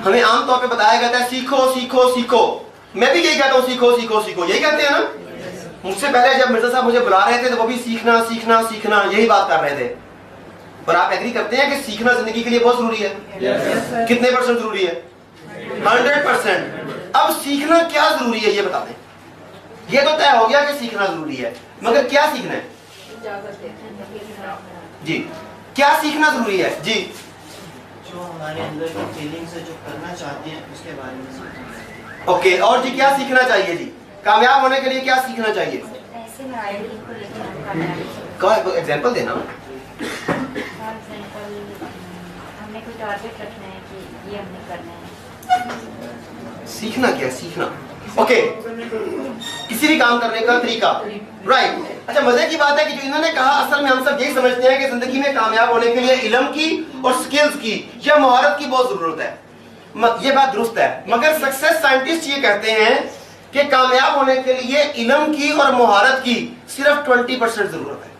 हमें आमतौर पे बताया जाता है सीखो सीखो सीखो। मैं भी यही कहता हूँ, सीखो सीखो सीखो, यही कहते हैं ना। मुझसे पहले जब मिर्जा साहब मुझे बुला रहे थे तो वो भी सीखना सीखना सीखना यही बात कर रहे थे। पर आप एग्री करते हैं कि सीखना जिंदगी के लिए बहुत जरूरी है? कितने % जरूरी है? 100%। अब सीखना क्या जरूरी है ये बता दें। ये तो तय हो गया कि सीखना जरूरी है, मगर क्या सीखना है जी? क्या सीखना जरूरी है जी? जो हमारे अंदर की फीलिंग्स है, जो करना चाहते हैं उसके बारे में सीखना। ओके, और जी क्या सीखना चाहिए जी? कामयाब होने के लिए क्या सीखना चाहिए? एग्जाम्पल देना। हमने कोई टारगेट रखना है कि ये हमने करना है। सीखना क्या? सीखना ओके, किसी भी काम करने का तरीका, राइट। अच्छा, मजे की बात है कि जो इन्होंने कहा, असल में हम सब यही समझते हैं कि जिंदगी में कामयाब होने के लिए इल्म की और स्किल्स की या महारत की बहुत जरूरत है। ये बात दुरुस्त है, मगर सक्सेस साइंटिस्ट ये कहते हैं कि कामयाब होने के लिए इल्म की और महारत की सिर्फ 20% जरूरत है।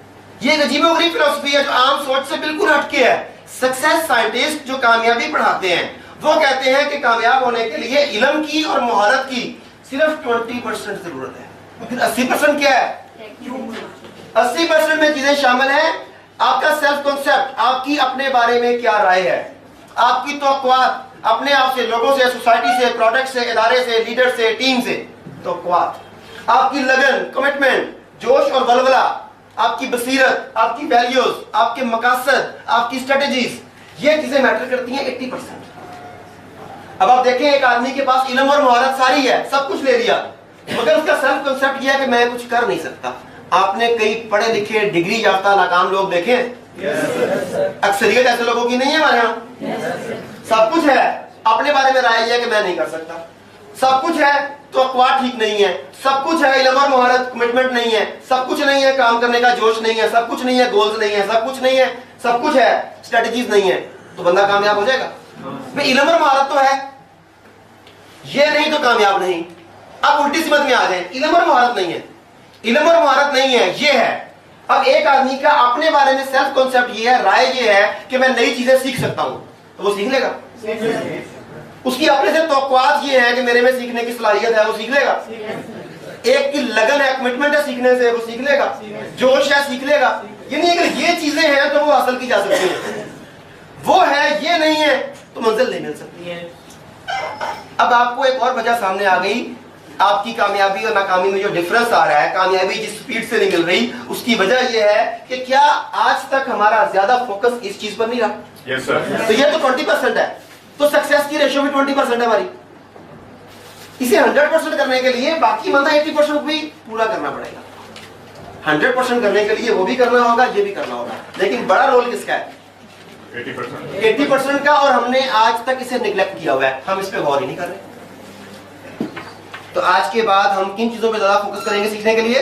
ये एक अजीबोगरीब फिलॉसफी है जो आम सोच से बिल्कुल हटके है। सक्सेस साइंटिस्ट जो कामयाबी पढ़ाते हैं वो कहते हैं कि कामयाब होने के लिए इल्म की और महारत की सिर्फ 20% जरूरत है। फिर 80% क्या है? 80% में चीजें शामिल हैं। आपका सेल्फ कॉन्सेप्ट, आपकी अपने बारे में क्या राय है, आपकी तवक्कुआत अपने आप से, लोगों से, सोसाइटी से, प्रोडक्ट से, इदारे से, लीडर से, टीम से, तवक्कुआत, आपकी लगन, कमिटमेंट, जोश और वलवला, आपकी बसीरत, आपकी वैल्यूज, आपके मकासद, आपकी स्ट्रेटजीज, ये चीजें मैटर करती हैं 80%। अब आप देखें, एक आदमी के पास इल्म और महारत सारी है, सब कुछ ले लिया, मगर उसका सेल्फ कांसेप्ट यह है कि मैं कुछ कर नहीं सकता। आपने कई पढ़े लिखे डिग्री याफ्ता नाकाम लोग देखे? अक्सरियत ऐसे लोगों की नहीं है हमारे यहाँ। सब कुछ है, अपने बारे में राय यह है कि मैं नहीं कर सकता। सब कुछ है तो अखबार ठीक नहीं है, सब कुछ है इल्म और महारत, कमिटमेंट नहीं है, सब कुछ नहीं है, काम करने का जोश नहीं है, सब कुछ नहीं है, गोल्स नहीं है, सब कुछ नहीं है, सब कुछ है, स्ट्रेटजीज नहीं है, तो बंदा कामयाब हो जाएगा? इल्म और महारत तो है, ये नहीं तो कामयाब नहीं। अब उल्टी सिमत में आ जाए, इल्म और महारत नहीं है, इल्म और महारत नहीं है, ये है। अब एक आदमी का अपने बारे में सेल्फ कॉन्सेप्ट ये है, राय ये है कि मैं नई चीजें सीख सकता हूं, तो वो सीख लेगा। उसकी अपने से तवक्कुआत ये है कि मेरे में सीखने की सलाहियत है, वो सीख लेगा। एक की लगन है, कमिटमेंट है सीखने से, वो सीख लेगा। जोश है, सीख लेगा। ये नहीं, अगर ये चीजें हैं तो वो हासिल की जा सकती है, वो है, ये नहीं है तो मंजिल नहीं मिल सकती है। अब आपको एक और वजह सामने आ गई, आपकी कामयाबी और नाकामी में जो डिफरेंस आ रहा है, कामयाबी जिस स्पीड से नहीं मिल रही, उसकी वजह यह है कि क्या आज तक हमारा ज्यादा फोकस इस चीज पर नहीं रहा? Yes sir. तो ये तो 20% है, तो सक्सेस की रेशियो भी 20% है हमारी। इसे 100% करने के लिए बाकी बंदा 80% भी पूरा करना पड़ेगा। 100% करने के लिए वो भी करना होगा, ये भी करना होगा, लेकिन बड़ा रोल किसका है? 80% का। और हमने आज तक इसे निगलेक्ट किया हुआ है, हम इस पे गौर ही नहीं कर रहे। तो आज के बाद हम किन चीजों पे ज्यादा फोकस करेंगे सीखने के लिए?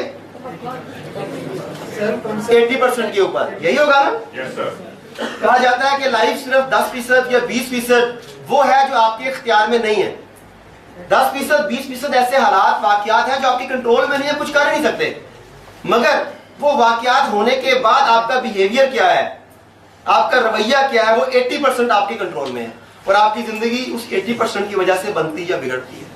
80% के ऊपर, यही होगा ना? Yes sir. कहा जाता है कि लाइफ सिर्फ 10% या 20% वो है जो आपके इख्तियार में नहीं है। 10% 20% ऐसे हालात, वाकयात हैं जो आपके कंट्रोल में नहीं है, कुछ कर नहीं सकते, मगर वो वाकयात होने के बाद आपका बिहेवियर क्या है, आपका रवैया क्या है, वो 80% आपके कंट्रोल में है, और आपकी जिंदगी उस 80% की वजह से बनती या बिगड़ती है।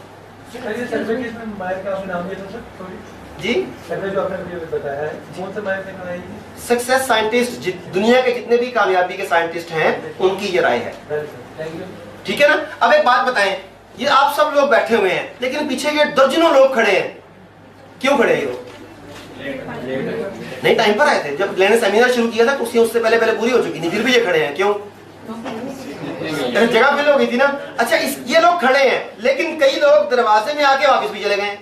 जी, जो आपने मुझे बताया है, कौन सा मायने में आएगी? सक्सेस साइंटिस्ट, दुनिया के जितने भी कामयाबी के साइंटिस्ट हैं, उनकी ये राय है। ठीक है ना? अब एक बात बताएं, ये आप सब लोग बैठे हुए हैं, लेकिन पीछे ये दर्जनों लोग खड़े हैं, क्यों खड़े हैं ये लोग? नहीं, टाइम पर आए थे। जब मैंने सेमिनार शुरू किया था कुर्सियां उससे पहले पूरी हो चुकी थी, फिर भी ये खड़े हैं, क्यों? जगह फिल हो गई थी ना। अच्छा, ये लोग खड़े हैं, लेकिन कई लोग दरवाजे में आके वापस भी चले गए।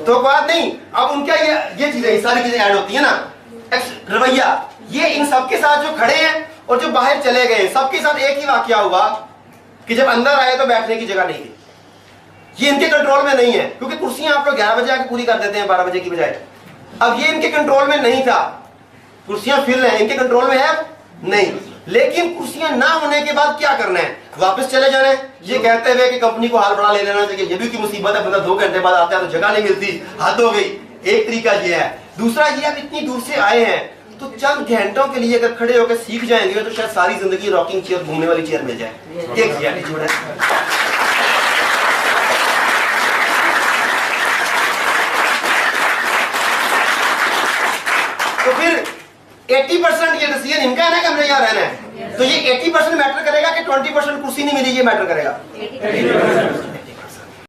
तो बात नहीं, अब उनका ये चीजें, सारी चीजें ऐड होती है ना, रवैया, ये इन सबके साथ जो खड़े हैं और जो बाहर चले गए, सबके साथ एक ही वाकया हुआ कि जब अंदर आए तो बैठने की जगह नहीं थी। ये इनके कंट्रोल में नहीं है, क्योंकि कुर्सियां आप लोग 11 बजे आके पूरी कर देते हैं 12 बजे की बजाय। अब ये इनके कंट्रोल में नहीं था, कुर्सियां फिल है, इनके कंट्रोल में है नहीं। लेकिन कुर्सियां ना होने के बाद क्या करना है? वापस चले जाना है, ये कहते हुए कि कंपनी को हाल बड़ा ले लेना चाहिए। ये भी की मुसीबत है, बंदा 2 घंटे बाद आता है तो जगह नहीं मिलती, हद हो गई। एक तरीका ये है। दूसरा ये, अब इतनी दूर से आए हैं तो चंद घंटों के लिए अगर खड़े होकर सीख जाएंगे तो शायद सारी जिंदगी रॉकिंग चेयर, घूमने वाली चेयर मिल जाए। एक एटीट्यूड है। तो फिर 80% ये डिसीजन इनका है ना कि हमने यहाँ रहना है, तो ये 80% मैटर करेगा कि 20% कुर्सी नहीं मिली, ये मैटर करेगा।